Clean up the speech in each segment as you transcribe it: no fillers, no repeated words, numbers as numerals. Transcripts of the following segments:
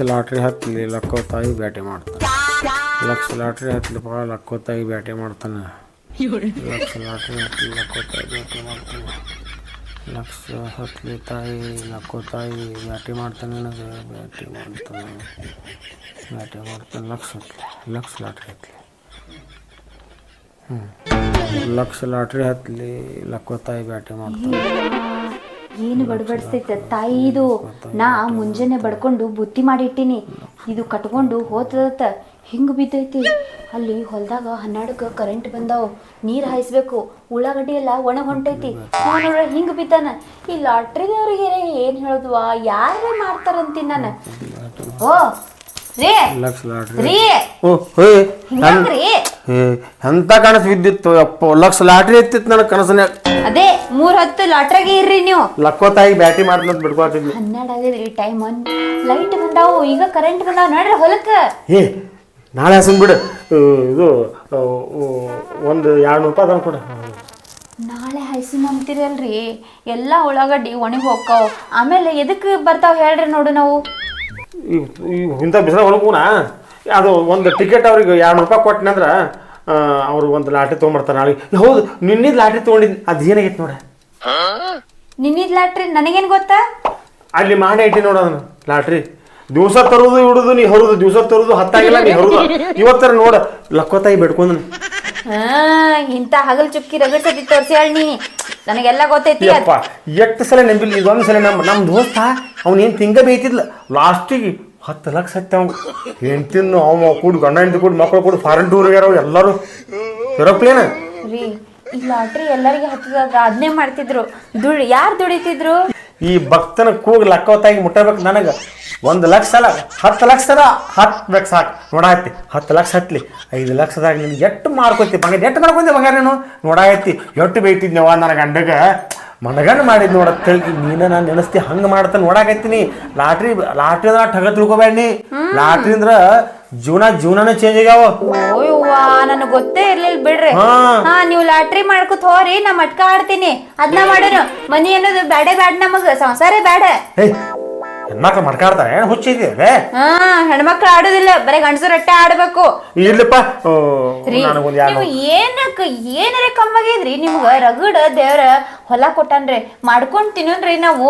Lottery ಹತ್ತಲಿ ಲಕ್ಕೋತಾಯಿ ಬ್ಯಾಟಿ ಮಾಡ್ತಾನೆ. Lakh lottery ಹತ್ತಲಿಪ್ಪ ಲಕ್ಕೋತಾಯಿ ಬ್ಯಾಟಿ ಮಾಡ್ತಾನೆ. Lakh lottery ಹತ್ತಲಿ ಲಕ್ಕೋತಾಯಿ ಬ್ಯಾಟಿ ಮಾಡ್ತಾನೆ. ಲಕ್ಷ ಹತ್ತಲಿ ತಾಯಿ ಲಕ್ಕೋತಾಯಿ ಬ್ಯಾಟಿ ಮಾಡ್ತಾನೆ. ನನಗೆ ಬ್ಯಾಟಿ ಮಾಡ್ತಾನೆ. ಲಕ್ಷ ಹತ್ತಲಿ ಲಕ್ಷ ಲಾಟ್ರಿ ಹತ್ತಲಿ. ಲಕ್ಷ ಲಾಟ್ರಿ ಹತ್ತಲಿ ಲಕ್ಕೋತಾಯಿ ಬ್ಯಾಟಿ ಮಾಡ್ತಾನೆ. ಏನು ಬಡಬಡಿಸ್ತೈತೆ ತಾಯಿದು. ನಾ ಮುಂಜಾನೆ ಬಡ್ಕೊಂಡು ಬುತ್ತಿ ಮಾಡಿಟ್ಟಿನಿ. ಇದು ಕಟ್ಕೊಂಡು ಹೋತದತ್ತ ಹಿಂಗೆ ಬಿದ್ದೈತಿ. ಅಲ್ಲಿ ಹೊಲದಾಗ 12ಕ್ಕೆ ಕರೆಂಟ್ ಬಂದಾವು. ನೀರು ಹಾಯಿಸ್ಬೇಕು. ಉಳ್ಳಾಗಡ್ಡಿ ಎಲ್ಲ ಒಣಗಿ ಹೊಂಟೈತಿ. ನೋಡ್ರೆ ಹಿಂಗೆ ಬಿದ್ದಾನ. ಈ ಲಾಟ್ರಿದವ್ರಿಗೆ ಏನು ಹೇಳೋದ್ವಾ, ಯಾರೇ ಮಾಡ್ತಾರಂತೀನಿ ನಾನು. ಓ ರೀ ಲಕ್ಷ ಲಾಟ್ರಿ ರೀ ರೀ ಎಂತ ಕನಸು ಬಿದ್ದಿತ್ತು ಅಪ್ಪ. ಲಕ್ಷ ಲಾಟ್ರಿ ಎತ್ತಿತ್ತು ನನ್ನ ಕನಸನ್ಯಾಗ. ಅದೇ 3 ಹೊತ್ತು ಲಾಟ್ರಾಗೆ ಇರ್ರಿ ನೀವು. ಲಕ್ಕೋತಾಯಿ ಬ್ಯಾಟಿ ಮಾಡ್ದಂತ ಬಿಡ್ಕೊತಿದ್ವಿ. 12 ಆಗಿದ್ರಿ ಟೈಮ್. ಲೈಟ್ ಬಂದಾವು, ಈಗ ಕರೆಂಟ್ ಬಂದಾವ. ನೋಡ್ರಿ ಹೊಲಕ್ಕೆ. ನಾಳೆ ಹಸನ್ ಬಿಡು. ಇದು ಒಂದು 200 ರೂಪಾಯಿ ತಂದು ಕೊಡ. ನಾಳೆ ಹಾಯ್ಸಿ ನಂಬ್ತಿರಲ್ರಿ. ಎಲ್ಲ ಉಳ್ಳಾಗಡ್ಡಿ ಒಣಗಿ ಹೋಗ್ತಾವ. ಆಮೇಲೆ ಎದಕ್ಕೆ ಬರ್ತಾವ ಹೇಳ್ರಿ ನೋಡು. ನಾವು ಇಂಥ ಬಿಸಿಲ ಹೊಲಕ್ಕೂನ ಅದು ಒಂದು ಟಿಕೆಟ್ ಅವ್ರಿಗೆ 200 ರೂಪಾಯಿ ಕೊಟ್ಟಿನಂದ್ರೆ ಅವ್ರು ಒಂದು ಲಾಟ್ರಿ ತೊಗೊಂಬರ್ತಾರೆ ನಾಳೆ. ಹೌದು, ನಿನ್ನಿದ್ ಲಾಟ್ರಿ ತೊಗೊಂಡಿದ್ದು ಅದು ಏನಾಗೈತೆ ನೋಡ. ನಿನ್ನಿದ್ ಲಾಟ್ರಿ ನನಗೇನು ಗೊತ್ತಾ? ಅಲ್ಲಿ ಮಾಡಿ ಇಟ್ಟಿ ನೋಡ ಅದನ್ನ ಲಾಟ್ರಿ. ದಿವಸ ತರುದು ಇಡುದು ನೀ ಹರುದು, ದಿವಸ ತರುದು ಹತ್ತಾಗಿಲ್ಲ ನೀ ಹರುದು. ಇವತ್ತರ ನೋಡ ಲಕ್ಕೋತಾಯಿ ಬೇಡ್ಕೊಂಡ್ ಇಂಥ ಹಗಲ್ ಚುಕ್ಕಿ ರಗಡ್ ಸತಿ ತೋರಿಸಿ ಹೇಳಿ ನೀ. ನನಗೆಲ್ಲ ಗೊತ್ತೈತಿ. ಅಪ್ಪ ಎಷ್ಟು ಸಲ ನೆಂಬಿಲ್ಲ. ಇದೊಂದು ಸಲ ನಮ್ಮ ದೋಸ್ತ ಅವ್ನೇನು ತಿಂಗ ಬೇಯ್ತಿದ್ಲ. ಲಾಸ್ಟಿಗೆ 10 ಲಕ್ಷ ಹತ್ತೆ ಅವ್ನು. ಹೆಂಡ್ತಿನ್ನು ಅವ ಕೂಡಿ ಗಂಡ ಹೆಂಡತಿ ಕೂಡಿ ಮಕ್ಕಳು ಕೂಡಿ ಫಾರಿನ್ ಟೂರ್ ಹೋಗ್ಯಾರ ಎಲ್ಲರೂ ಏರೋಪ್ಲೇನ್ ರೀ. ಈ ಲಾಟ್ರಿ ಎಲ್ಲರಿಗೆ ಹತ್ತದಾದ್ರ ಅದನ್ನೇ ಮಾಡ್ತಿದ್ರು. ಯಾರು ದುಡಿತಿದ್ರು? ಈ ಭಕ್ತನ ಕೂಗ್ ಲಕ್ಕೋತಾಗಿ ಮುಟ್ಟಬೇಕು. ನನಗೆ 1 ಲಕ್ಷ ಅಲ್ಲ 10 ಲಕ್ಷ ಹತ್ಬೇಕು ಸಾಕು. ನೋಡಾಯ್ತಿ 10 ಲಕ್ಷ ಹತ್ಲಿ 5 ಲಕ್ಷದಾಗ ನಿನ್ಗೆ ಎಷ್ಟು ಮಾರ್ಕೋತಿ ಬಂಗ ಎಷ್ಟು ಮಾಡ್ಕೊಂಡೆ ಬಂಗಾರ ನೀನು. ನೋಡಾಯ್ತಿ ಎಷ್ಟು ಬೈತಿದ್ನವ ನನ್ನ ಗಂಡಗ ಮನಗಂಡು ಮಾಡಿದ್ ನೋಡತ್ ಹೇಳಿ ನೀನ ನಾನು ನೆನೆಸ್ತಿ ಹಂಗೆ ಮಾಡ್ತಾನೆ. ನೋಡಾಕೈತೀನಿ ಲಾಟ್ರಿ ಅಂದ್ರೆ ಠಗ ತಿಳ್ಕೊಬೇಡ ನೀ. ಲಾಟ್ರಿ ಅಂದ್ರ ಜೀವನನೇ ಚೇಂಜ್ ಆಗ್ಯಾವ. ಓಯ್ವಾ, ನನಗೆ ಗೊತ್ತೇ ಇರ್ಲಿಲ್ಲ ಬಿಡ್ರಿ. ನೀವು ಲಾಟ್ರಿ ಮಾಡ್ಕೊತ ಹೋರಿ, ನಾ ಮಟ್ಕ ಆಡ್ತೀನಿ. ಅದನ್ನ ಮಾಡೋನು. ಮನಿ ಅನ್ನೋದು ಬ್ಯಾಡೇ ಬ್ಯಾಡ, ನಮಗ ಸಂಸಾರೇ ಬ್ಯಾಡ. ಹೆಣ್ಮಕ್ಳು ಮಾಡ್ಕಾಡ್ತಾರೆ ಹುಚ್ಚಿದೆ. ಹೆಣ್ಮಕ್ಳು ಆಡೋದಿಲ್ಲ, ಬರೀ ಗಂಡಸರು ಅಟ್ಟೆ ಆಡ್ಬೇಕು. ಇರ್ಲಿಪ್ಪ ನೀವು ಏನಾರ ಕಮ್ಮಾಗಿದ್ರಿ. ನಿಮ್ಗ ರಗಡ ದೇವ್ರ ಹೊಲ ಕೊಟ್ಟನ್ರಿ, ಮಾಡ್ಕೊಂಡ್ ತಿನ್ನೋನ್ರಿ. ನಾವು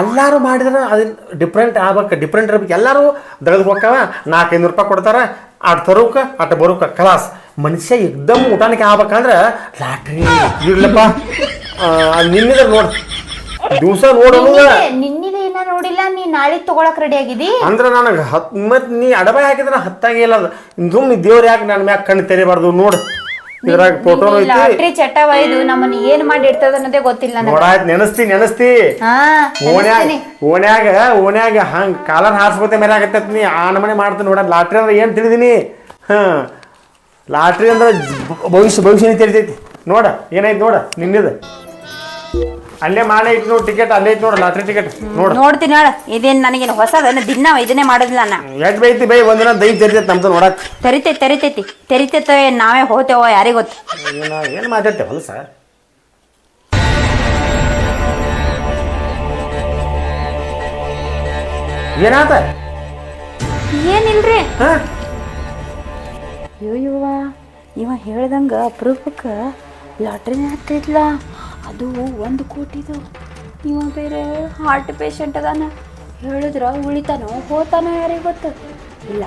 ಎಲ್ಲಾರು ಮಾಡಿದ್ರ ಅದನ್ನ ಡಿಫ್ರೆಂಟ್ ಆಗ್ಬೇಕು, ಡಿಫ್ರೆಂಟ್ ಇರ್ಬೇಕು. ಎಲ್ಲಾರು ದಗದ್ ಹೋಗ್ತಾವ 400-500 ರೂಪಾಯಿ ಕೊಡ್ತಾರ. ಅಟ್ ತರೋಕ ಅಟ್ ಬರೋಕ ಕಲಾಸ್. ಮನುಷ್ಯ ಎಕ್ದಮ್ ಊಟಕ್ಕೆ ಆಗ್ಬೇಕಂದ್ರ ಲಾಟ್ರಿ ಇರ್ಲಪ್ಪ. ನಿನ್ನಿದ್ರ ನೋಡ್ ದಿವಸ ನೋಡೋದ. ನಿನ್ನಿದ ಏನ ನೋಡಿಲ್ಲ. ನೀ ನಾಳೆ ತಗೊಳಕ್ ರೆಡಿ ಆಗಿದಿ ಅಂದ್ರ ನನಗೆ ಮತ್ ನೀ ಅಡಬಾಯಿ ಹಾಕಿದ್ರ ಹತ್ತಾಗಿಲ್ಲ. ಅದು ಸುಮ್ಮನೆ ದೇವ್ರ ಯಾಕೆ ನನ್ನ ಮ್ಯಾಗ ಕಣ್ಣು ತೆರಿಬಾರ್ದು. ನೋಡು ಇದ್ರಾಗ ಫೋಟೋ ಲಾಟ್ರಿ ಚಟ ಒಯ್ದು ನಮ್ಮನ್ನ ಏನ್ ಮಾಡಿ ಇರ್ತದ ಅನ್ನೋದೇ ಗೊತ್ತಿಲ್ಲ. ನೋಡಾಯ್ತು ನೆನಸ್ತಿ ಓಣ್ಯಾಗ ಹಂಗ ಕಾಲರ್ ಹಾರ್ಸ್ಕೊತೆ ಮೇಲೆ ಆಗತ್ತ. ನೀ ಆ ನಮನೆ ಮಾಡ್ತೀನಿ ನೋಡ. ಲಾಟ್ರಿ ಅಂದ್ರೆ ಏನ್ ತಿಳಿದೀನಿ. ಲಾಟ್ರಿ ಅಂದ್ರೆ ಭವಿಷ್ಯ ತಿಳಿತೈತಿ. ನೋಡ ಏನಾಯ್ತು ನೋಡ ನಿನ್ನಿದ. ಅಲ್ಲೇ ಮಾಡೇ ಐತಿ ನೋಡಿ ಟಿಕೆಟ್. ಅಲ್ಲೇ ಐತಿ ನೋಡ ಲಾಟ್ರಿ ಟಿಕೆಟ್. ನೋಡ್ತೀನಿ ಹೇಳ. ಇದೇನ್ ನನಗೇನು ಹೊಸದ ದಿನ ಇದನ್ನೇ ಮಾಡೋದಿಲ್ಲ. ನಾ ಎಟ್ ಬೈತಿ ಬೈ ಒಂದಿನ ದೈ ತೆರಿತೈತಿ ನಮ್ದು ನೋಡಕ್. ತೆರಿತೈತೆ ನಾವೇ ಹೋತೇವೋ ಯಾರಿಗೆ ಗೊತ್ತು. ಏನ್ ಮಾತಾಡ್ತೇವೆ ಹೊಲಸ. ಏನಾತ? ಏನಿಲ್ರಿ. ಅಯ್ಯವ್ವ, ಇವ ಹೇಳ್ದಂಗ ಅಪರೂಪಕ್ಕ ಲಾಟ್ರಿನೇ ಹತ್ತಿದ್ಲ. ಅದು 1 ಕೋಟಿದು. ಇವ ಬೇರೆ ಹಾರ್ಟ್ ಪೇಷಂಟ್ ಅದಾನ. ಹೇಳಿದ್ರ ಉಳಿತಾನೋ ಹೋತಾನೋ ಯಾರಿಗೆ ಗೊತ್ತು. ಇಲ್ಲ,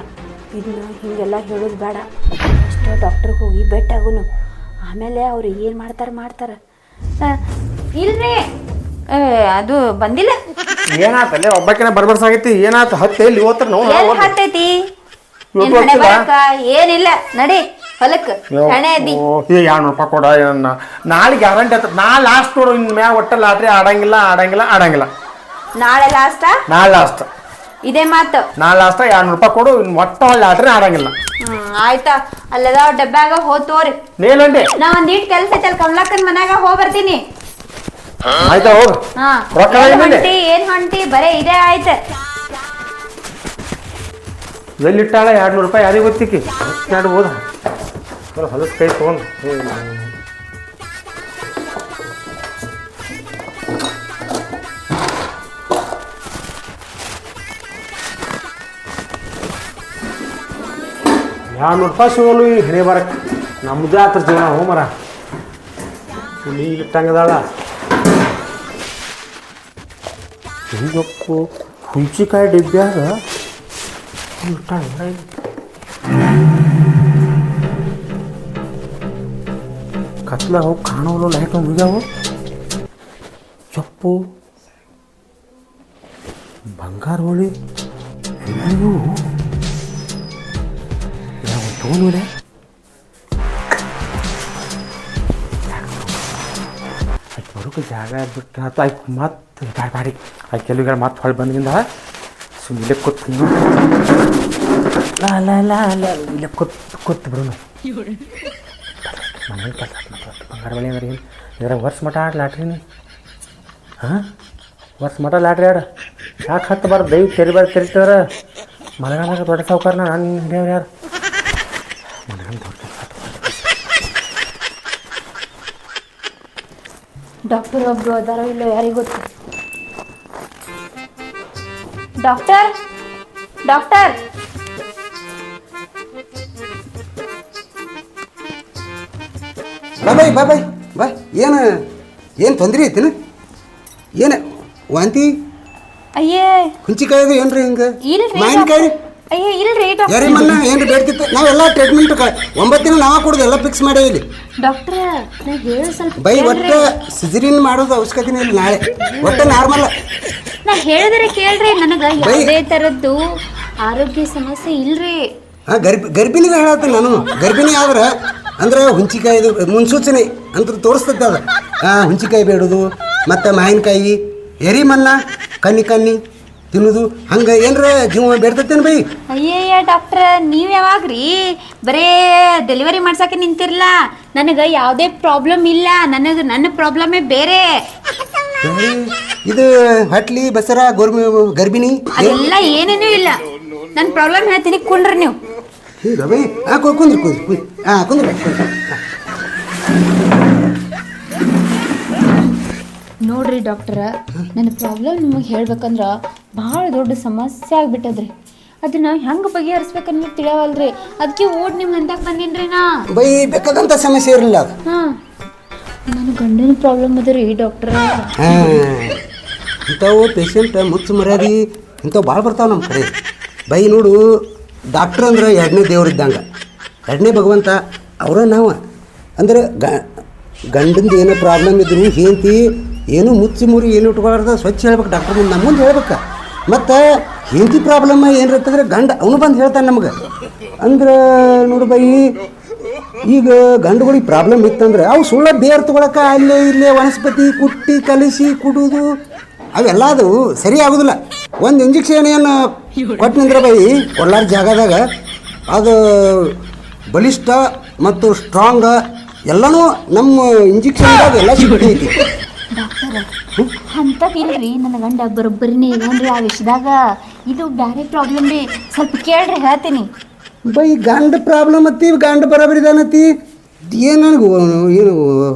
ಇದನ್ನ ಹೀಗೆಲ್ಲ ಹೇಳೋದು ಬೇಡ. ಅಷ್ಟೇ ಡಾಕ್ಟ್ರಿಗೆ ಹೋಗಿ ಭೇಟಿಯಾಗುನು. ಆಮೇಲೆ ಅವ್ರು ಏನು ಮಾಡ್ತಾರೆ. ಇಲ್ರಿ, ಅದು ಬಂದಿಲ್ಲ. ಏನಾತಲ್ಲೇ ಒಬ್ಬಾಕಿನ ಬರ್ಬರ್ಸಾಗೈತಿ. ಏನಾತ ಹತ್ತೆ ಇಲ್ಲಿ ಹೋತ್ರ ನಾವು ಹತ್ತೈತಿ. ಏನಿಲ್ಲ, ನಡಿ ಹೊಲಕ್ಕೆ. 200 ರೂಪಾಯಿ ಕೊಡ. ನಾಳೆ ಗ್ಯಾರಂಟಿ ಆತ. ನಾ ಲಾಸ್ಟ್ ನೋಡು. ಇನ್ ಮ್ಯಾಗ ಒಟ್ಟ ಲಾಟ್ರಿ ಆಡಂಗಿಲ್ಲ. ನಾಳೆ ಲಾಸ್ಟ್ ಇದೇ ಮಾತು. ನಾಳೆ ಲಾಸ್ಟ್ 200 ರೂಪಾಯಿ ಕೊಡು. ಇನ್ ಒಟ್ಟ ಲಾಟ್ರಿ ಆಡಂಗಿಲ್ಲ. ಆಯ್ತಾ? ಅಲ್ಲದ ಡಬ್ಬ್ಯಾಗ ಹೋತೋರಿ. ನೀಲಂಡಿ ನಾ ಒಂದೀಟ್ ಕೆಲಸ ಐತೆ ಅಲ್ಲಿ ಕಮಲಕ್ಕನ ಮನ್ಯಾಗ ಹೋಗಿ ಬರ್ತೀನಿ. ಆಯ್ತಾ ಹೋಗ. ಏನ್ ಹೊಂಟಿ ಬರೇ ಇದೇ ಆಯ್ತು. ಎಲ್ಲಿಟ್ಟಾಳ 200 ರೂಪಾಯಿ ಯಾರಿಗೆ ಗೊತ್ತಿಕ್ಕಿ ಮಾಡ್ಬೋದ. ಹೊಲಸ್ ಕೈ ತಗೊಂಡು 200 ರೂಪಾಯಿ ಸಿಗೋಲು ಈ ಹಣೆ ಬರಕ್ಕೆ ನಮ್ಮದೇ ಆತರ ಜೀವನ ಹೋ ಮರ ನೀ ಇಟ್ಟಂಗದಾಳ ಹಿಂಗಪ್ಪು ಹುಂಚಿಕಾಯಿ ಡಿಬ್ಬ್ಯಾಗ ಇಟ್ಟಾಳ ಕತ್ಲ ಹೋಗಿ ಕಾಣೋಲ್ಲ ಲೈಟ್ ಮುಗ್ಯಾವು ಚಪ್ಪು ಬಂಗಾರ ಹೋಳಿ ಇವು ಯಾವ ತೋನುಲೆ ಬರೋಕೆ ಜಾಗ ಬಿಟ್ಟು ಆಯ್ತು ಆಯ್ತು ಮತ್ತೆ ಬಾಡಿ ಆಯ್ತು ಕೆಲವುಗಳು ಮತ್ತೆ ಹೊಳೆ ಬಂದಿಂದ ಸುಮ್ಮನೆ ಕೂತು ಇಲ್ಲ ಕೂತು ಬಿಡು ಮನೇಲಿ ಬಂಗಾರ ಬಳಿ ಅಂದ್ರೆ ಏನು ಇದ್ರಾಗ ವರ್ಷ ಮಠ ಆಡ ಲಾಟ್ರಿನಿ ಹಾಂ ವರ್ಷ ಮಠ ಲಾಟ್ರಿ ಆಡ ಯಾಕೆ ಹತ್ತಬಾರ್ದು ದಯವು ತೆರಿತಾರ ಮಲಗಾಲಾಗ ದೊಡ್ಡ ಸಾವುಕಾರನ ನಾನು ಹಿಡಿಯವ್ರು ಯಾರು ಮಲಗಾಲ ದೊಡ್ಡ ಡಾಕ್ಟರ್ ಒಬ್ರು ಅದಾರ ಇಲ್ಲ ಯಾರಿಗೂ ಗೊತ್ತು ಡಾಕ್ಟರ್ ಡಾಕ್ಟರ್ ಬಾಯ್ ಬಾಯ್ ಬಾಯ್ ಬಾಯ್ ಏನು ತೊಂದರೆ ಐತಿನ ಏನು ವಾಂತಿ ಅಯ್ಯೇ ಹುಂಚಿಕಾಯ್ದು ಏನ್ರಿ ಹಿಂಗೆ ಇಲ್ರಿ ಮಾವಿನಕಾಯಿ ಅಯ್ಯೇ ಇಲ್ರಿ ಯಾರಿ ಮನ್ನ ಏನ್ರಿ ಬೇಡ್ತಿತ್ತು ನಾವೆಲ್ಲ ಟ್ರೀಟ್ಮೆಂಟ್ 9 ದಿನ ನಾವ ಕೊಡೋದು ಎಲ್ಲ ಫಿಕ್ಸ್ ಮಾಡೇವಿ ಡಾಕ್ಟ್ರ ನಾ ಹೇಳಿ ಸ್ವಲ್ಪ ಬೈ ಒಟ್ಟು ಸಿಜರಿನ್ ಮಾಡೋದು ಅವಶ್ಯಕತೆನೇ ಇಲ್ಲ ನಾಳೆ ಒಟ್ಟು ನಾರ್ಮಲ್ ನಾ ಹೇಳಿದ್ರೆ ಕೇಳ್ರಿ ನನಗೆ ಯಾವುದೇ ಥರದ್ದು ಆರೋಗ್ಯ ಸಮಸ್ಯೆ ಇಲ್ರಿ ಹಾಂ ಗರ್ಭಿಣಿಗೆ ಹೇಳತ್ತೀನಿ ನಾನು ಗರ್ಭಿಣಿ ಆದ್ರೆ ಅಂದ್ರೆ ಹುಂಚಿಕಾಯಿದು ಮುನ್ಸೂಚನೆ ಅಂತ ತೋರಿಸ್ತೈತೆ ಅದು ಹುಂಚಿಕಾಯಿ ಬೇಡೋದು ಮತ್ತು ಮಾವಿನಕಾಯಿ ಎರಿ ಮನ್ನ ಕಣ್ಣಿ ತಿನ್ನೋದು ಹಂಗೆ ಏನರ ಜೀವ ಬೇಡ್ತೈತೇನು ಬೈ ಅಯ್ಯಯ್ಯ ಡಾಕ್ಟ್ರ ನೀವು ಯಾವಾಗ್ರಿ ಬರೇ ಡೆಲಿವರಿ ಮಾಡ್ಸಕ್ಕೆ ನಿಂತಿರ್ಲ ನನಗೆ ಯಾವುದೇ ಪ್ರಾಬ್ಲಮ್ ಇಲ್ಲ ನನ್ನ ಪ್ರಾಬ್ಲಮೇ ಬೇರೆ ಇದು ಹಟ್ಲಿ ಬಸರ ಗರ್ಭಿಣಿ ಅದೆಲ್ಲ ಏನೇನೂ ಇಲ್ಲ ನನ್ನ ಪ್ರಾಬ್ಲಮ್ ಹೇಳ್ತೀನಿ ಕುಂಡ್ರಿ ನೀವು ಹೀಗ ಬೈ ಕುಂದ್ರಿ ಕುಂದ್ರಿ ನೋಡ್ರಿ ಡಾಕ್ಟರ ನನ್ನ ಪ್ರಾಬ್ಲಮ್ ನಿಮಗೆ ಹೇಳ್ಬೇಕಂದ್ರೆ ಭಾಳ ದೊಡ್ಡ ಸಮಸ್ಯೆ ಆಗ್ಬಿಟ್ಟದ್ರಿ ಅದನ್ನ ಹೆಂಗೆ ಬಗೆಹರಿಸ್ಬೇಕನ್ನೋ ತಿಳಿಯವಲ್ರಿ ಅದಕ್ಕೆ ಓಡ್ ನಿಮ್ಗೆ ಅಂತಕ್ಕೆ ಬಂದೀನಿ ನಾ ಬೈ ಬೇಕಾದಂಥ ಸಮಸ್ಯೆ ಇರಲಿಲ್ಲ ಅದು ಹಾಂ ನನ್ನ ಗಂಡನ ಪ್ರಾಬ್ಲಮ್ ಅದ ರೀ ಡಾಕ್ಟ್ರ ಇಂಥವು ಪೇಷಂಟ್ ಮುಚ್ಚು ಮರ್ಯಾದಿ ಇಂಥವು ಭಾಳ ಬರ್ತಾವೆ ನಮ್ಮ ಕಡೆ ಬೈ ನೋಡು ಡಾಕ್ಟ್ರ್ ಅಂದ್ರೆ 2ನೇ ದೇವ್ರಿದ್ದಂಗೆ 2ನೇ ಭಗವಂತ ಅವರ ನಾವು ಅಂದ್ರೆ ಗಂಡಂದು ಏನೋ ಪ್ರಾಬ್ಲಮ್ ಇದ್ರು ಹೆಂಡತಿ ಏನು ಮುಚ್ಚಿ ಮುರಿ ಏನು ಇಟ್ಕೊಳ್ಳಾರ್ದ ಸ್ವಚ್ಛ ಹೇಳ್ಬೇಕು ಡಾಕ್ಟ್ರ್ ಮುಂದೆ ನಮ್ಮ ಮುಂದೆ ಹೇಳ್ಬೇಕು ಮತ್ತು ಹೆಂಡತಿ ಪ್ರಾಬ್ಲಮ್ ಏನಿರ್ತಂದ್ರೆ ಗಂಡ ಅವನು ಬಂದು ಹೇಳ್ತಾನೆ ನಮ್ಗೆ ಅಂದ್ರೆ ನೋಡು ಬೈ ಈಗ ಗಂಡುಗಳಿಗೆ ಪ್ರಾಬ್ಲಮ್ ಇತ್ತಂದ್ರೆ ಅವು ಸುಳ್ಳ ಬೇರು ತೊಗೊಳಕ್ಕೆ ಅಲ್ಲೇ ಇಲ್ಲೇ ವನಸ್ಪತಿ ಕುಟ್ಟಿ ಕಲಿಸಿ ಕುಡುದು ಅವೆಲ್ಲ ಅದು ಸರಿ ಆಗೋದಿಲ್ಲ ಒಂದು ಇಂಜೆಕ್ಷನ್ ಏನು ಕೊಟ್ಟಿನಿಂದ್ರೆ ಬೈ ಕೊಡ್ಲಾರ ಜಾಗದಾಗ ಅದು ಬಲಿಷ್ಠ ಮತ್ತು ಸ್ಟ್ರಾಂಗ್ ಎಲ್ಲನೂ ನಮ್ಮ ಇಂಜೆಕ್ಷನ್ದಾಗ ಎಲ್ಲ ಸಿಗ್ತೈತಿ ಡಾಕ್ಟರ್ ಅಂತದಿಲ್ರಿ ನನ್ನ ಗಂಡ ಬರೋಬ್ಬರಿನೇ ಇಲ್ವನ್ರಿ ಆ ವಿಷಯದಾಗ ಇದು ಬೇರೆ ಪ್ರಾಬ್ಲಮ್ ರೀ ಸ್ವಲ್ಪ ಕೇಳ್ರಿ ಹೇಳ್ತೀನಿ ಬೈ ಗಂಡ ಪ್ರಾಬ್ಲಮ್ ಅತ್ತಿ ಗಂಡ ಬರೋಬರಿದಾನತ್ತಿ ಏನು ನನಗೆ ಏನು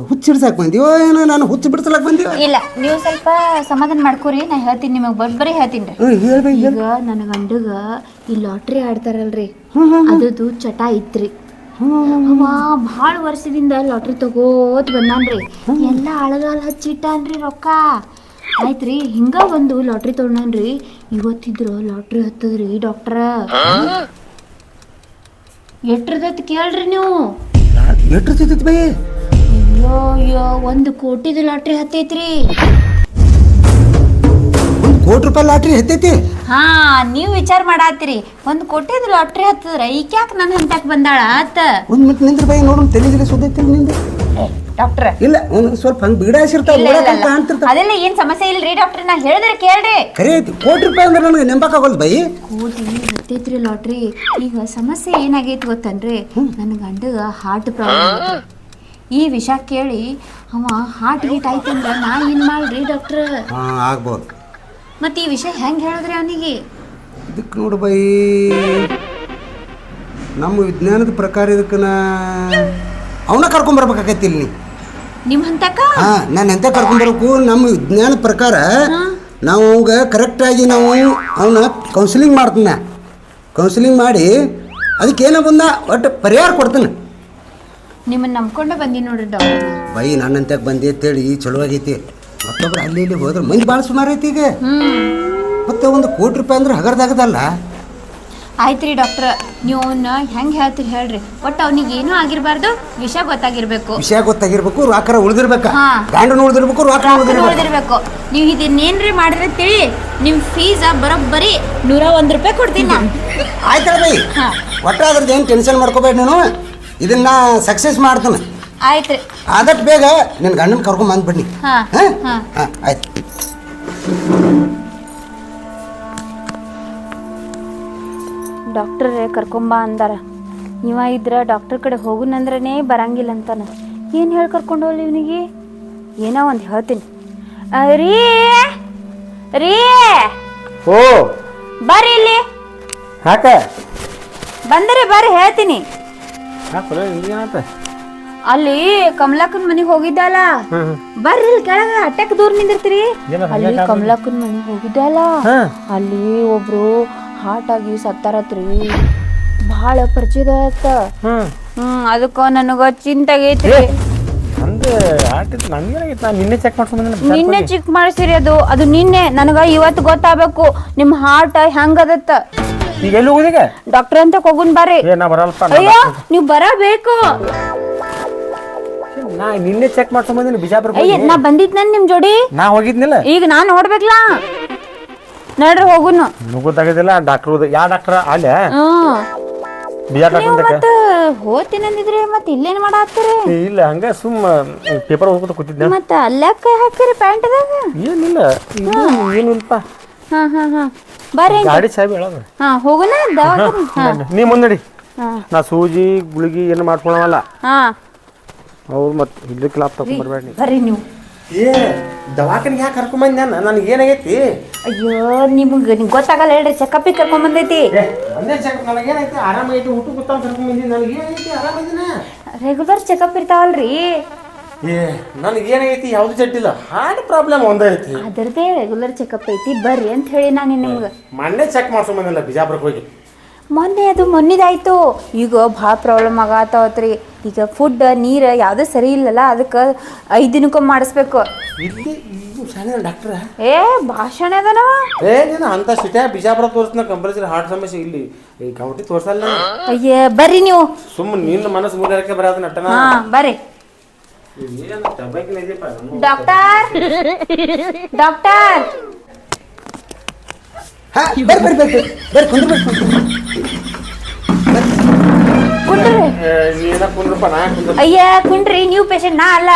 ಹುಚ್ಚಿಡ್ಸಕ್ಕೆ ಬಂದೀವೋ ಏನೋ ನಾನು ಹುಚ್ಚು ಬಿಡ್ಸಲಕ್ಕೆ ಬಂದೀವ ಇಲ್ಲ ನೀವು ಸ್ವಲ್ಪ ಸಮಾಧಾನ ಮಾಡ್ಕೊರಿ ನಾ ಹೇಳ್ತೀನಿ ನಿಮಗೆ ಬರೋಬ್ಬರಿ ಹೇಳ್ತೀನಿ ರೀ ಹೇಳ್ಬೇಕು ಈಗ ನನ್ನ ಗಂಡಗ ಈ ಲಾಟ್ರಿ ಆಡ್ತಾರಲ್ರಿ ಅದದು ಚಟ ಐತ್ರಿ ಅವ ಭಾಳ ವರ್ಷದಿಂದ ಲಾಟ್ರಿ ತಗೋತ್ ಬಂದಾನ್ರಿ ಎಲ್ಲ ಅಳಗಾಲ ಹಚ್ಚಿಟ್ಟಾನ್ರಿ ರೊಕ್ಕ ಆಯ್ತ್ರಿ ಹಿಂಗ ಒಂದು ಲಾಟ್ರಿ ತೊಗೊಂಡ್ರಿ ಇವತ್ತಿದ್ರು ಲಾಟ್ರಿ ಹತ್ತದ್ರಿ ಡಾಕ್ಟ್ರ ಎಟ್ರದತ್ ಕೇಳ್ರಿ ನೀವು ಎಷ್ಟು ಸಿಗ್ತೈತಿ ಬೈ ಅಯ್ಯೋ ಅಯ್ಯೋ 1 ಕೋಟಿದು ಲಾಟ್ರಿ ಹತ್ತೈತ್ರಿ 1 ಕೋಟಿ ರೂಪಾಯಿ ಲಾಟ್ರಿ ಹತ್ತೈತಿ ಹಾ ನೀವು ವಿಚಾರ ಮಾಡಾತ್ರಿ 1 ಕೋಟಿದು ಲಾಟ್ರಿ ಹತ್ತದ್ರ ಈಕ್ಯಾಕ್ ನನ್ನ ಹಂತಕ್ ಬಂದಾಳ ಆತ 1 ಮಿನಿಟ್ ನಿಂದ್ರ ಬೈ ನೋಡು ತಲೆಗಿಲೆ ಸುದ್ದೈತಿ ನಿಂದ ಡಾಕ್ಟ್ರ ಇಲ್ಲ ಒಂದು ಸ್ವಲ್ಪ ಹಂಗೆ ಬಿಗಡಾಯಿಸಿರ್ತಾವ ಕಾಣ್ತಿರ್ತಾವ ಅದೆಲ್ಲ ಏನ್ ಸಮಸ್ಯೆ ಇಲ್ರಿ ಡಾಕ್ಟರ್ ನಾ ಹೇಳಿದ್ರೆ ಕೇಳ್ರಿ ಖರೆ ಐತಿ ಕೋಟಿ ರೂಪಾಯಿ ಅಂದ್ರೆ ನನಗೆ ನೆಂಬಕ್ಕಾಗಲ್ದು ಬೈ ಕೋಟಿ ಹತ್ತೈತ್ರಿ ಲಾಟ್ರಿ ಈಗ ಸಮಸ್ಯೆ ಏನಾಗೈತಿ ಗೊತ್ತನ್ರಿ ನನ್ನ ಗಂಡಗ ಹಾರ್ಟ್ ಪ್ರಾಬ್ಲಮ್ ಈ ವಿಷಯ ಕೇಳಿ ಅವ ಹಾರ್ಟ್ ಗೀಟ್ ಆಯ್ತಂದ್ರ ನಾ ಏನ್ ಮಾಡ್ರಿ ಡಾಕ್ಟ್ರ ಹಾಂ ಆಗ್ಬೋದು ಮತ್ತೆ ಈ ವಿಷಯ ಹೆಂಗ್ ಹೇಳಿದ್ರಿ ಅವನಿಗೆ ಇದಕ್ಕೆ ನೋಡು ಬೈ ನಮ್ಮ ವಿಜ್ಞಾನದ ಪ್ರಕಾರ ಇದಕ್ಕೆ ಅವನ ಕರ್ಕೊಂಬರ್ಬೇಕಾಗೈತಿ ಇಲ್ಲಿ ನಿಮ್ ಹಂತಕ ಹಾಂ ನಾನು ಎಂತ ಕರ್ಕೊಂಬರ್ಬೇಕು ನಮ್ಮ ವಿಜ್ಞಾನದ ಪ್ರಕಾರ ನಾವು ಅವಾಗ ಕರೆಕ್ಟಾಗಿ ನಾವು ಅವನ್ನ ಕೌನ್ಸಿಲಿಂಗ್ ಮಾಡ್ತೀನಿ ಕೌನ್ಸಿಲಿಂಗ್ ಮಾಡಿ ಅದಕ್ಕೆ ಏನೋ ಬಂದ ಒಟ್ಟು ಪರಿಹಾರ ಕೊಡ್ತೀನಿ. ನಿಮ್ಮನ್ನ ನಂಬ್ಕೊಂಡೆ ಬಂದಿ ನೋಡ್ರಿ ಡಾಕ್ಟರ್. ಬೈ ನನ್ನಂತ್ಯಾಕೆ ಬಂದಿ ಅಂತೇಳಿ ಚಲೋ ಆಗೈತಿ. ಮತ್ತೊಬ್ರು ಅಲ್ಲಿ ಇಲ್ಲಿ ಹೋದ್ರೆ ಮಂದಿ ಭಾಳ ಸುಮಾರು ಐತಿ ಈಗ. ಮತ್ತೆ ₹1 ಕೋಟಿ ಅಂದ್ರೆ ಹಗರ್ದಾಗದಲ್ಲ. ಆಯ್ತು ರೀ ಡಾಕ್ಟ್ರ, ನೀವು ಅವನ್ನ ಹೆಂಗೆ ಹೇಳ್ತೀರಿ ಹೇಳ್ರಿ. ಒಟ್ಟು ಅವ್ನಿಗೆ ಏನೂ ಆಗಿರಬಾರ್ದು, ವಿಷಯ ಗೊತ್ತಾಗಿರ್ಬೇಕು. ವಿಷಯ ಗೊತ್ತಾಗಿರ್ಬೇಕು, ರಾಕರ ಉಳಿದಿರ್ಬೇಕ, ಹಾ. ಗಂಡನ ಉಳಿದಿರ್ಬೇಕು, ರಾಕರ ಉಳಿದಿರ್ಬೇಕು. ನೀವು ಇದನ್ನೇನ್ರಿ ಮಾಡಿದ್ರೆ ತಿಳಿ, ನಿಮ್ಮ ಫೀಸ್ ಬರೋಬ್ಬರಿ ₹101 ಕೊಡ್ತೀನಿ ನಾ. ಆಯ್ತಲ್ಲ ಬೈ, ಒಟ್ಟು ಅದ್ರದ್ದು ಏನು ಟೆನ್ಷನ್ ಮಾಡ್ಕೋಬೇಡ ನೀನು. ಇದನ್ನ ಸಕ್ಸಸ್ ಮಾಡ್ತಾನೆ. ಆಯ್ತು ರೀ, ಆದಷ್ಟು ಬೇಗ ನಿನ್ನ ಗಂಡನ ಕರ್ಕೊಂಡ್ ಬಂದ್ಬಿಡ್ನಿ. ಹಾಂ ಹಾಂ ಹಾಂ ಹಾಂ ಆಯ್ತು. ಡಾಕ್ಟ್ರೇ ಕರ್ಕೊಂಬ ಅಂದಾರ. ಇವ ಇದ್ರ ಡಾಕ್ಟರ್ ಕಡೆ ಹೋಗುನಂದ್ರನೇ ಬರಂಗಿಲ್ಲ ಅಂತಾನ. ಏನು ಹೇಳಿ ಕರ್ಕೊಂಡು ಹೋಗ್ಲಿ ಇವನಿಗೆ? ಏನೋ ಒಂದು ಹೇಳ್ತೀನಿ. ರೀ ರೀ ಓ ಬರ್ರಿ ಇಲ್ಲಿ. ಹಾಕ ಬಂದ್ರಿ ಬರ್ರಿ ಹೇಳ್ತೀನಿ. ಏನಾತ? ಅಲ್ಲಿ ಕಮಲಾಕನ್ ಮನೆಗೆ ಹೋಗಿದ್ದಲ್ಲ, ಬರ್ರಿ ಇಲ್ಲಿ ಕೆಳಗ ಅಟ್ಟಕ್ಕೆ ದೂರ ನಿಂದಿರ್ತೀರಿ. ಅಲ್ಲಿ ಕಮಲಾಕನ್ ಮನೆಗೆ ಹೋಗಿದ್ದಲ್ಲ, ಅಲ್ಲಿ ಒಬ್ರು ಹಾರ್ಟ್ ಆಗಿ ಸತ್ತಾರತ್ರಿ. ಭಾಳ ಪರಿಚಯ ಆತ. ಅದಕ್ಕ ನನಗ ಚಿಂತೆ ಆಗೈತ್ರಿ. ನಿನ್ನೆ ಚೆಕ್ ಮಾಡ್ಸ್ಕೊಂಡ್ ನಿನ್ನೆ ಚೆಕ್ ಮಾಡಿಸಿರಿ. ಅದು ನಿನ್ನೆ ನನಗ ಇವತ್ತು ಗೊತ್ತಾಗಬೇಕು ನಿಮ್ ಹಾರ್ಟ್ ಹೆಂಗದತ್ತ. ಈಗ ಎಲ್ಲಿ ಹೋಗುದೀಗ? ಡಾಕ್ಟರ್ ಅಂತ ಹೋಗುನ್ ಬರ್ರಿ. ನಾ ಬರಲ್ಪ. ಅಯ್ಯೋ ನೀವ್ ಬರಬೇಕು. ನಾ ನಿನ್ನೆ ಚೆಕ್ ಮಾಡ್ಸ್ಕೊಂಡ್ ಬಂದಿನಿ ಬಿಜಾಪುರ. ಅಯ್ಯ ನಾ ಬಂದಿದ್ ನನ್ ನಿಮ್ ಜೋಡಿ. ನಾ ಹೋಗಿದ್ನಿಲ್ಲ. ಈಗ ನಾನ್ ನೋಡ್ಬೇಕಲ್ಲ. ನಡ್ರಿ ಹೋಗುನು. ಗೊತ್ತಾಗದಿಲ್ಲ ಡಾಕ್ಟರ್. ಯಾವ ಡಾಕ್ಟರ್ ಅಲ್ಲ ಮತ್ತ ಹೋಗ್ತೀನಿ ಅಂದಿದ್ರಿ, ಮತ್ ಇಲ್ಲೇನ್ ಮಾಡಾತ್ತೀರಿ? ಇಲ್ಲ ಹಂಗ ಸುಮ್ ಪೇಪರ್ ಓದ್ಕೊತ ಕೂತಿದ್ದೆ. ಮತ್ತ ಅಲ್ಲಕ್ಕ ಹಾಕಿರಿ ಪ್ಯಾಂಟ್ದಾಗ? ಏನಿಲ್ಲ ಏನಿಲ್ಪ. ಹಾ ಹಾ ಹಾ ಬರ್ರಿ. ಗಾಡಿ ಚಾವಿ ಹೇಳೋದು. ಹಾ ಹೋಗುನ ದವಾಖಾನೆ. ನೀ ಮುಂದಡಿ. ನಾ ಸೂಜಿ ಗುಳಿಗಿ ಏನು ಮಾಡ್ಕೊಳವಲ್ಲ. ಹಾ ಅವ್ರು ಮತ್ತೆ ಇಲ್ಲಕ್ಕೆ ಲಾಪ್ ತಗೊಂಡ್ ಬರ್ಬೇಡಿ. ಬರ್ರಿ ನೀವು. ದವಾಖಾನಿಗೆ ಯಾಕೆ ಕರ್ಕೊಂಡ್ ನಾನು ನನಗೆ ಏನಾಗೈತಿ? ಅಯ್ಯೋ ನಿಮ್ಗೆ ಗೊತ್ತಾಗಲ್ಲ ಹೇಳ್ರಿ. ಚೆಕಪ್ಪಿಗೆ ಕರ್ಕೊಂಡ್ ಬಂದೈತಿ. ನನಗೇನೈತಿ? ಆರಾಮೈತಿ. ಊಟ ಕೂತಾವ ಕರ್ಕೊಂಡ್ ಬಂದಿನಿ. ನನಗೇನೈತಿ? ಆರಾಮೈತಿನ. ರೆಗ್ಯುಲರ್ ಚೆಕಪ್ ಇರ್ತಾವಲ್ರಿ. ನನಗೇನಾಗೈತಿ? ಯಾವ್ದು ಚಡ್ಡಿಲ್ಲ. ಹಾರ್ಟ್ ಪ್ರಾಬ್ಲಮ್ ಒಂದೇ ಐತಿ. ಅದರದೇ ರೆಗ್ಯುಲರ್ ಚೆಕಪ್ ಐತಿ, ಬರ್ರಿ ಅಂತ ಹೇಳಿ ನಾನು ನಿಮ್ಗೆ ಮೊನ್ನೆ ಚೆಕ್ ಮಾಡ್ಸ್ಕೊಂಡ್ ಬಂದಿಲ್ಲ ಬಿಜಾಪುರಕ್ಕೆ ಹೋಗಿ. ಮೊನ್ನೆದಾಯ್ತು. ಈಗ ಭಾಳ ಪ್ರಾಬ್ಲಮ್ ಆಗತ್ತವತ್ರಿ. ಈಗ ಫುಡ್ ನೀರು ಯಾವುದೂ ಸರಿ ಇಲ್ಲಲ್ಲ, ಅದಕ್ಕೆ 5 ದಿನಕ್ಕೊಮ್ಮೆ ಮಾಡಿಸ್ಬೇಕು. ಇಲ್ಲಿ ಡಾಕ್ಟ್ರ ಭಾಷಣ ಅದನವ. ನೀನು ಅಂತ ಸಿಟಿಯಾಗ ಬಿಜಾಪುರ ತೋರಿಸ್ನ ಕಂಪಲ್ಸರಿ ಹಾರ್ಟ್ ಸಮಸ್ಯೆ. ಇಲ್ಲಿ ಈ ಕೌಂಟಿ ತೋರ್ಸಲ್ಲ. ಅಯ್ಯ ಬರ್ರಿ ನೀವು. ಸುಮ್ಮನೆ ನಿನ್ನ ಮನಸ್ಸು ಮೂರಕ್ಕೆ ಬರೋದು ನಟನ. ಹಾ ಬರ್ರಿ. ಡಾಕ್ಟರ್ ಡಾಕ್ಟರ್ ಬರ್ರಿ ಬರ್ರಿ ಬರ್ರಿ ಕುಂದ್ರಿ ಅಯ್ಯ ಕುಂಡ್ರಿ. ನೀವು ಪೇಷಂಟ್ ನಾ ಅಲ್ಲ.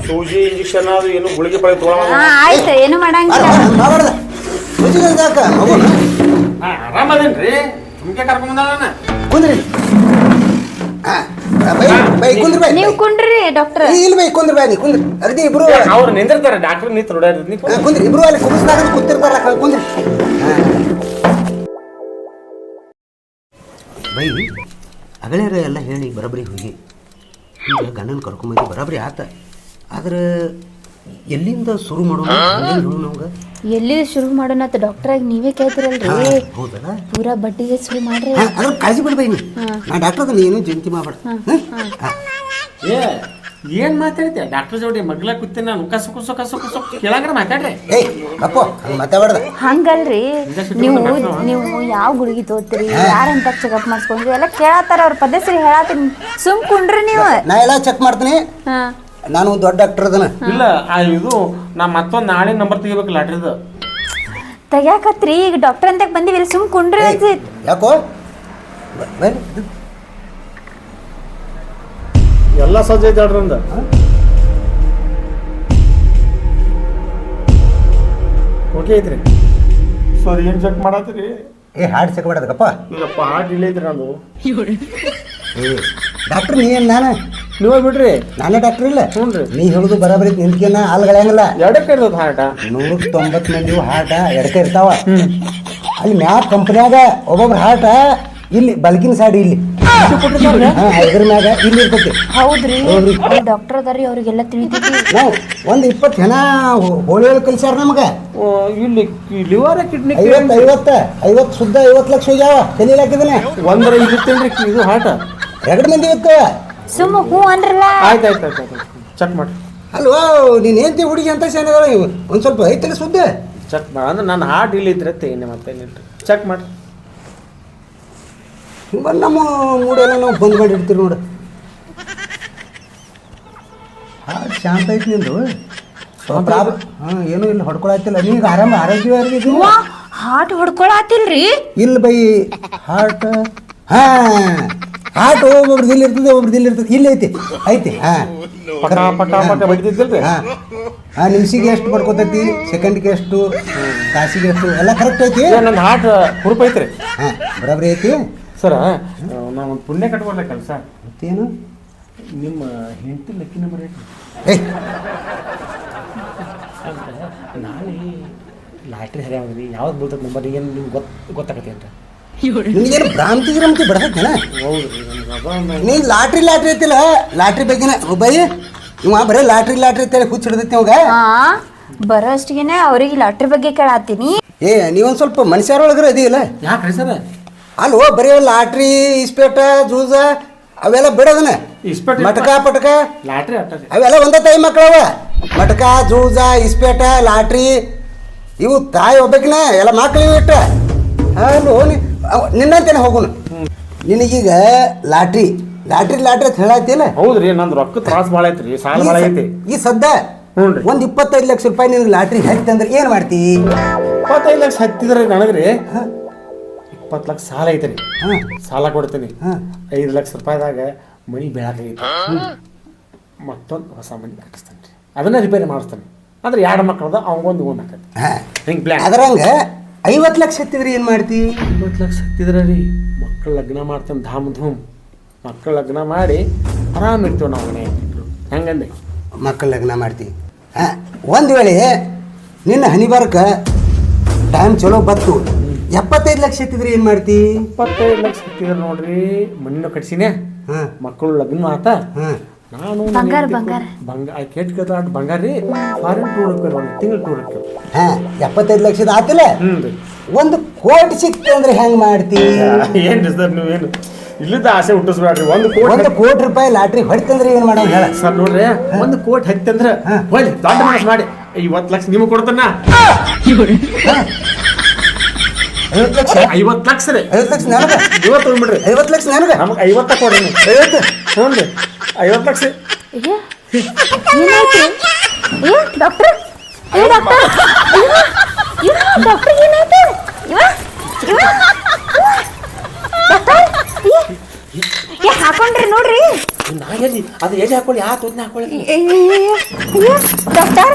ಸೂಜಿ ಇಂಜೆಕ್ಷನ್ ಅದು ಏನು ಗುಳಿಗೆ ಬಳಿ ಆಯ್ತು, ಏನು ಮಾಡಂಗಿಲ್ಲ. ಆರಾಮದೇನ್ರಿ? ಸುಮ್ಕೆ ಕರ್ಕೊಂಡ್ ಬಂದ ಕುಂದ್ರಿ. ನೀವು ಕುಂಡ್ರಿ ಡಾಕ್ಟರ್. ಇಲ್ಲ ಬೈ ಕುಂದ್ರಿ ಬೈ. ನೀ ಕುಂದ್ರಿ. ಅರ್ದಿ ಇಬ್ರು ಅವ್ರು ನಿಂದಿರ್ತಾರೆ. ಡಾಕ್ಟರ್ ನಿಂತು ನೋಡ್ರಿ. ಕುಂದ್ರಿ. ಇಬ್ರು ಅಲ್ಲಿ ಕುಂದ್ರದಾಗ ಕೂತಿರ್ತಾರ. ಕುಂದ್ರಿ ಬೈ. ಅಗಳೇರ ಎಲ್ಲ ಹೇಳಿ ಬರಬರಿ ಹೋಗಿ ಈಗ ಗಂಡನ ಕರ್ಕೊಂಬಂದು ಬರಬರಿ ಆತ. ಆದ್ರೆ ಎಲ್ಲಿಂದ ಶುರು ಮಾಡೋಣ? ನಮ್ಗೆ ಎಲ್ಲಿ ಶುರು ಮಾಡೋಣ ಅಂತ ಡಾಕ್ಟ್ರಾಗಿ ನೀವೇ ಕೇಳ್ತಿರಲ್ರಿ. ಹೌದಲ್ಲ, ಪೂರಾ ಬಡ್ಡಿಗೆ ಶುರು ಮಾಡ್ರಿ. ಅದ್ರ ಕಾಳಜಿ ಬಿಡ್ಬೈ. ನಾ ಡಾಕ್ಟರ್ ಅದ, ನೀನು ಜಂತಿ ಮಾಡ್ಬೇಡ. ಏನ್ ಮಾತಾಡ್ತೀಯ ಡಾಕ್ಟರ್ ಜೋಡಿ? ಮಗ್ಲ ಕೂತೀನಿ ನಾನು. ಕಸು ಕುಸು ಕಸು ಕುಸು ಕೇಳಂಗ್ರ ಮಾತಾಡ್ರಿ. ಏಯ್ ಅಪ್ಪೋ ಹಂಗೆ ಮಾತಾಡ್ದ. ಹಂಗಲ್ರಿ, ನೀವು ಯಾವ ಗುಳಿಗೆ ತೋತೀರಿ, ಯಾರಂತ ಚೆಕಪ್ ಮಾಡಿಸ್ಕೊಂಡ್ರಿ ಎಲ್ಲ ಕೇಳತ್ತಾರ. ಅವ್ರ ಪದ್ಧತಿ ಹೇಳತ್ತೀನಿ. ಸುಮ್ ಕುಂಡ್ರಿ ನೀವು. ನಾ ಎಲ್ಲ ಚೆಕ್ ಮಾಡ್ತೀನಿ. ನಾನು ದೊಡ್ಡ ಡಾಕ್ಟರ್ ಅದನ. ಇಲ್ಲ ಇದು ನಾ ಮತ್ತೊಂದು ನಾಳೆ ನಂಬರ್ ತೆಗಿಬೇಕು ಲಾಟ್ರಿದು. ತೆಗ್ಯಾಕತ್ರಿ ಈಗ ಡಾಕ್ಟರ್ ಅಂತ ಬಂದಿವಿ. ಸುಮ್ ಕುಂಡ್ರಿ ಅಂತ. ಯಾಕೋ ಎಲ್ಲ ಸಜ್ಜ ಐತೆ ಆಡ್ರಿಂದ. ಓಕೆ ಐತ್ರಿ. ಸರ್ ಏನು ಚೆಕ್ ಮಾಡತ್ತೀರಿ? ಹಾರ್ಟ್ ಚೆಕ್ ಮಾಡೋದಕ್ಕಪ್ಪ. ಇಲ್ಲಪ್ಪ ಹಾರ್ಟ್ ಇಲ್ಲ ಐತ್ರಿ ನಂದು. ಡಾಕ್ಟರ್ ನೀನು ನಾನು ನೀವೇ ಬಿಡ್ರಿ. ನಾನೇ ಡಾಕ್ಟರ್ ಇಲ್ಲ. ಹ್ಞೂ ರೀ. ನೀ ಹೇಳುದು ಬರಾಬರಿ. ನಿಂತ್ಕೇನ ಹಾಲ್ಗಳಂಗಿಲ್ಲ. ಎಡಕ್ಕೆ ಇರ್ತದ ಹಾರ್ಟ. 190 ಮಂದಿ ಹಾರ್ಟ ಎಡಕ್ಕೆ ಇರ್ತಾವ. ಅಲ್ಲಿ ಮ್ಯಾಪ್ ಕಂಪ್ನ್ಯಾಗ ಒಬ್ಬೊಬ್ರು ಹಾರ್ಟ ಇಲ್ಲಿ ಬಲ್ಕಿನ ಸೈಡ್ ಇಲ್ಲಿ ಇದ್ರ ಮ್ಯಾಗ ಇಲ್ಲಿ ಇರ್ತೈತಿ. ಹೌದ್ರಿ ಡಾಕ್ಟರ್ ಅದಾರಿ ಅವ್ರಿಗೆಲ್ಲ ತಿಳಿತೈತಿ. ನಾವು ಒಂದು 20 ಜನ ಹೋಳಿ ಕಲ್ಸ್ಯಾರ ನಮಗೆ. ಇಲ್ಲಿ ಲಿವರ್ ಕಿಡ್ನಿ 50 ಸುದ್ದ 50 ಲಕ್ಷ ಹೋಗ್ಯಾವ ಕಲೀಲ್ ಹಾಕಿದಾನೆ. ಒಂದರ ಇರುತ್ತೇನ್ರಿ ಇದು ಹಾಟ ಎರಡು ಮಂದಿ ಇತ್ತು. ಸುಮ್ಮ ಹೂ ಅನ್ರಲ್ಲ. ಆಯ್ತು ಚೆಕ್ ಮಾಡಿ. ಅಲ್ವಾ ನೀನು ಏನಂತಿ ಹುಡುಗಿ ಅಂತ ಸೇನ ಒಂದು ಸ್ವಲ್ಪ ಐತಲ್ಲ ಸುದ್ದ ಚೆಕ್ ಮಾಡಿ ಅಂದ್ರೆ ನನ್ನ ಹಾರ್ಟ್ ಇಲ್ಲಿ ಇದ್ರೆ ಮತ್ತೇನಿಲ್ಲ ಚೆಕ್ ಮಾಡಿ. ನಮ್ಮ ಮೂಡೆಲ್ಲ ನಾವು ಬಂದ್ ಮಾಡಿರ್ತೀವಿ ನೋಡು. ಹಾರ್ಟ್ ಶಾಂತ ಐತಿ ನಿಂದು. ಏನೂ ಇಲ್ಲ ಹೊಡ್ಕೊಳತ್ತಿಲ್ಲ. ನೀಗ ಆರೋಗ್ಯವಾಗಿದ್ದೀವಿ. ಹಾರ್ಟ್ ಹೊಡ್ಕೊಳತಿಲ್ರಿ? ಇಲ್ಲ ಬೈ ಹಾರ್ಟ್ ಹಾರ್ಟ್ ಒಬ್ರದ್ದು ಇಲ್ಲಿ ಇರ್ತದೆ ಒಬ್ರದ್ದು ಇಲ್ಲಿ ಇರ್ತದೆ. ಇಲ್ಲಿ ಐತಿ ಪಟ ಪಟ ಪಟ ಬಡಿತಿದ್ದಿಲ್ರಿ. ನಿಮಿಷಿಗೆ ಎಷ್ಟು ಪಡ್ಕೊತೈತಿ, ಸೆಕೆಂಡ್ಗೆ ಎಷ್ಟು, ತಾಸಿಗೆ ಎಷ್ಟು ಎಲ್ಲ ಕರೆಕ್ಟ್ ಐತಿ. ನನ್ನ ಹಾರ್ಟ್ ಹುರುಪ ಐತ್ರಿ. ಬರಾಬರಿ ಐತಿ ಸರ. ನಾವು ಒಂದು ಪುಣ್ಯ ಕಟ್ಬರ್ಲ ಕೆಲಸ. ಮತ್ತೇನು ನಿಮ್ಮ ಹೆಂಡತಿ ಲಕ್ಕಿ ನಂಬರ್ ಐತಿ. ನಾಳೆ ಲಾಟ್ರಿ ಹರಿಯಾವ್ರಿ ಯಾವ್ದು ಬೀಳ್ತದೆ ನಂಬರ್ ಏನು ನಿಮ್ಗೆ ಗೊತ್ತಾಗತ್ತೆ ಅಂತ. ನಿನಗೇನು ಭ್ರಾಂತಿ ಬರ್ತೈತೇನ? ಹೌದು ನೀನು ಲಾಟ್ರಿ ಐತಿಲ್ಲ, ಲಾಟ್ರಿ ಬಗ್ಗೆನ ಬೈ ಇವ ಬರೀ ಲಾಟ್ರಿ ಅಂತೇಳಿ ಹುಚ್ಚ ಹಿಡ್ದೈತಿ ಅವಾಗ. ಬರೋ ಅಷ್ಟಿಗೆನೆ ಅವ್ರಿಗೆ ಲಾಟ್ರಿ ಬಗ್ಗೆ ಕೇಳತ್ತೀನಿ. ನೀವೊಂದು ಸ್ವಲ್ಪ ಮನುಷ್ಯರೊಳಗ್ರ ಅದಿಲ್ಲ. ಯಾಕ್ರಿ ಸರ್? ಅಲ್ವೋ ಬರೀ ಲಾಟ್ರಿ ಇಸ್ಪೇಟ ಜೂಜ ಅವೆಲ್ಲ ಬಿಡೋದನ. ಮಟಕ ಪಟಕ ಲಾಟ್ರಿ ಅವೆಲ್ಲ ಒಂದೇ ತಾಯಿ ಮಕ್ಕಳವ. ಮಟಕ ಜೂಜ ಇಸ್ಪೇಟ ಲಾಟ್ರಿ ಇವು ತಾಯಿ ಒಬ್ಬಕಿನ ಎಲ್ಲ ಮಕ್ಳಿಗೆ ಇಟ್ಟ. ಅಲ್ವೋ ನಿನ್ನಂತೇನೆ ಹೋಗುನು. ನಿನಗೀಗ ಲಾಟ್ರಿ ಅಂತ ಹೇಳತ್ತಿಲ್ಲ. ಹೌದ್ರಿ ನಂದು ರೊಕ್ಕ ತ್ರಾಸ ಭಾಳ ಐತ್ರಿ, ಸಾಲ ಭಾಳ ಐತಿ. ಈ ಸದ್ದ ಒಂದು 25 ಲಕ್ಷ ರೂಪಾಯಿ ನಿನಗೆ ಲಾಟ್ರಿ ಹತ್ತಂದ್ರೆ ಏನು ಮಾಡ್ತಿ? 25 ಲಕ್ಷ ಹತ್ತಿದ್ರೆ ನನಗ್ರಿ 20 ಲಕ್ಷ ಸಾಲ ಐತ್ರಿ. ಸಾಲ ಕೊಡ್ತೀನಿ. 5 ಲಕ್ಷ ರೂಪಾಯಿದಾಗ ಮನಿ ಬೆಳಕೈತಿ. ಮತ್ತೊಂದು ಹೊಸ ಮನಿ ಹಾಕಿಸ್ತಾನೆ ರೀ. ಅದನ್ನ ರಿಪೇರಿ ಮಾಡಿಸ್ತಾನೆ. ಅಂದ್ರೆ 2 ಮಕ್ಕಳದ ಅವಂಗೊಂದು ಹಾಕತ್ತೆ. ಹಿಂಗೆ ಪ್ಲಾನ್. ಅದ್ರಂಗ 50 ಲಕ್ಷ ಹತ್ತಿದ್ರೆ ಏನು ಮಾಡ್ತಿ? 50 ಲಕ್ಷ ಹತ್ತಿದ್ರೆ ರೀ ಮಕ್ಕಳ ಲಗ್ನ ಮಾಡ್ತಾನೆ ಧಾಮ್ ಧೂಮ್. ಮಕ್ಕಳ ಲಗ್ನ ಮಾಡಿ ಆರಾಮ್ ಇರ್ತೀವಿ ನಾವು ಮನೆ. ಹೆಂಗಂದೆ ಮಕ್ಕಳ ಲಗ್ನ ಮಾಡ್ತೀವಿ. ಒಂದು ವೇಳೆ ನಿನ್ನ ಹನಿಬಾರಕ ಟೈಮ್ ಚಲೋ ಬತ್ತು 75 ಲಕ್ಷ ಹತ್ತಿದ್ರೆ ಏನು ಮಾಡ್ತಿ? 25 ಲಕ್ಷ ಹತ್ತಿದ್ರೆ ನೋಡ್ರಿ ಮಣ್ಣಿನ ಕಟ್ಸಿನೇ ಮಕ್ಕಳು ಲಗ್ನ ಆತ. ನಾನು ಬಂಗಾರ ಬಂಗಾರ ರೀ ಫಾರಿನ್ ಟೂರ್ ಹೋಗ್ತಾರೆ. 1 ತಿಂಗಳು ಟೂರ್ ಹೋಗ್ತಾರೆ. 75 ಲಕ್ಷದ ಆತಿಲ್ಲ. 1 ಕೋಟಿ ಸಿಕ್ತು ಅಂದ್ರೆ ಹೆಂಗ್ ಮಾಡ್ತಿ? ಏನ್ರಿ ಸರ್ ನೀವೇನು ಇಲ್ಲದ ಆಸೆ ಹುಟ್ಟಿಸ್ಬೇಡ್ರಿ. 1 ಕೋಟಿ ರೂಪಾಯಿ ಲಾಟ್ರಿ ಹೊಡಿತಂದ್ರೆ ಏನ್ ಮಾಡೋದು ಹೇಳ ಸರ್? ನೋಡ್ರಿ 1 ಕೋಟಿ ಹತ್ತಂದ್ರೆ ಹೊಳಿ ದೊಡ್ಡ ಮನಸ್ಸು ಮಾಡಿ 50 ಲಕ್ಷ ನಿಮಗೆ ಕೊಡ್ತಾನ. 50 ಲಕ್ಷ 50 ಲಕ್ಷ ರೀ. 50 ಲಕ್ಷ ನನಗೆ ಇವತ್ತು ಹೋಗ್ಬಿಡ್ರಿ. 50 ಲಕ್ಷ ನನಗೆ ನಮಗೆ 50 ಕೊಡ್ರಿ. 50 ಹ್ಞೂ ರೀ 50 ಲಕ್ಷ. ಡಾಕ್ಟರ್ ಏನಾಯ್ತು? ಹಾಕೊಂಡ್ರಿ ನೋಡ್ರಿ. ಅದು ಎಲ್ಲಿ ಹಾಕೊಳ್ಳಿ? ಆ ತೋದ್ನ ಹಾಕೊಳ್ಳಿ. ಡಾಕ್ಟರ್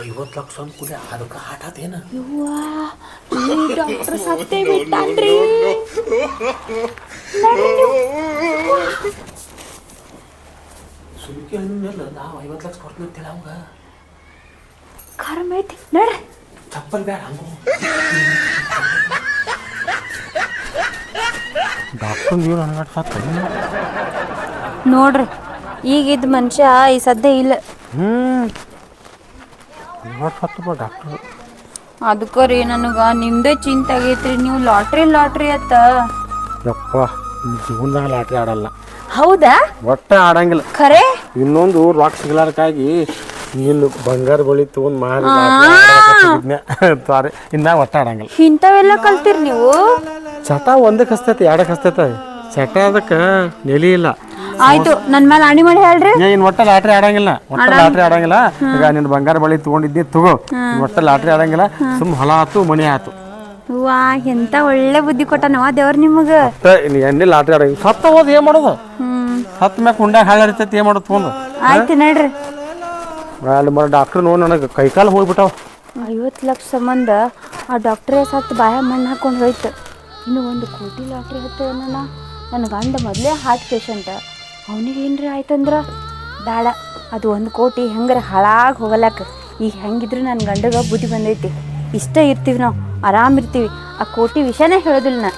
50 ಲಕ್ಷ ಅಂದ್ಕೂಡ ಅದಕ್ಕೆ ಆಟ ಆತೇನ? ಡಾಕ್ಟರ್ ಸತ್ತೇ ಬಿಟ್ಟಾನ್ರಿ. ಸುಮ್ಕೆ ಅನ್ನಲ್ಲ ನಾವು 50 ಲಕ್ಷ ಕೊಡ್ತೀನಿ ಅಂತೇಳಿ ಅವಾಗ ಕರ್ಮ ಐತಿ ನೋಡ್ರಿ. ಚಪ್ಪಲ್ ಬೇಡ ಹಂಗ ಡಾಕ್ಟರ್ ನೋಡ್ರಿ ಈಗಿದ್ದ ಮನುಷ್ಯ ಈ ಸದ್ಯ ಇಲ್ಲ. ಡಾಕ್ಟರ್ ಅದಕ್ಕೆ ರೀ ನನಗೆ ನಿಮ್ದೇ ಚಿಂತೆ ಆಗೈತ್ರಿ. ನೀವು ಲಾಟ್ರಿ ಅತ್ತ. ಯಪ್ಪ ಜೀವನದಾಗ ಲಾಟ್ರಿ ಆಡಲ್ಲ. ಹೌದಾ? ಒಟ್ಟೆ ಆಡಂಗಿಲ್ಲ ಖರೆ. ಇನ್ನೊಂದು ರಾಕ್ ಸಿಗ್ಲಾರ್ಕಾಗಿ ಇಲ್ಲಿ ಬಂಗಾರ ಬಳಿ ತಗೊಂಡ್ ಮಾರಿ ಸಾರಿ ಇನ್ನ ಒಟ್ಟ ಆಡಂಗಿಲ್ಲ. ಇಂಥವೆಲ್ಲ ಕಲ್ತೀರಿ ನೀವು? ಚಟ ಒಂದಕ್ಕೆ ಹಸ್ತೈತೆ 2ಕ್ಕೆ ಹಸ್ತೈತೆ. ಚಟ ಅದಕ್ಕೆ ನೆಲಿ ಇಲ್ಲ. ಆಯ್ತು ನನ್ನ ಮೇಲೆ ಆಣಿ ಮಾಡಿ ಹೇಳ್ರಿ. ಇನ್ ಒಟ್ಟ ಲಾಟ್ರಿ ಆಡಂಗಿಲ್ಲ. ಈಗ ನಿನ್ ಬಂಗಾರ ಬಳಿ ತಗೊಂಡಿದ್ದಿ ತಗೋ. ಒಟ್ಟ ಲಾಟ್ರಿ ಆಡಂಗಿಲ್ಲ. ಸುಮ್ ಹೊಲ ಆತು ಮನೆ ಆತು. ವಾ ಎಂತ ಒಳ್ಳೆ ಬುದ್ಧಿ ಕೊಟ್ಟನವ ದೇವ್ರ ನಿಮಗ. ಎಣ್ಣೆ ಲಾಟ್ರಿ ಆಡಂಗಿಲ್ಲ. ಸತ್ತ ಹೋದ್ ಏನ್ ಮಾಡೋದು? ಸತ್ತ ಮ್ಯಾಗ ಕುಂಡ್ಯಾಗ ಹಾಳ ಇರ್ತೈತಿ. ಏನ್ ಮಾಡೋದು ತಗೊಂಡು? ಆಯ್ತು ನಡ್ರಿ. ಅಲ್ಲಿ ಮರ ಡಾಕ್ಟರ್ ನೋಡಿ ನನಗೆ ಕೈಕಾಲು ಹೋಗ್ಬಿಟ್ಟಾವ. 50 ಲಕ್ಷ ಸಂಬಂಧ ಆ ಡಾಕ್ಟ್ರೇ ಸತ್ತು ಬಾಯ ಮಣ್ಣು ಹಾಕೊಂಡು ಹೋಯ್ತು. ಇನ್ನು 1 ಕೋಟಿ ಲಾಟ್ರಿ ಹತ್ತದ. ನನ್ನ ಗಂಡ ಮೊದಲೇ ಹಾರ್ಟ್ ಪೇಷಂಟ್. ಅವನಿಗೆ ಏನ್ರಿ ಆಯ್ತಂದ್ರೆ ಬೇಡ. ಅದು 1 ಕೋಟಿ ಹೆಂಗಾರ ಹಾಳಾಗಿ ಹೋಗಲಕ್ಕ. ಈಗ ಹೆಂಗಿದ್ರು ನನ್ನ ಗಂಡಗ ಬುದ್ಧಿ ಬಂದೈತಿ. ಇಷ್ಟ ಇರ್ತೀವಿ ನಾವು. ಆರಾಮಿರ್ತೀವಿ. ಆ ಕೋಟಿ ವಿಷಯನೇ ಹೇಳೋದಿಲ್ಲ ನಾ.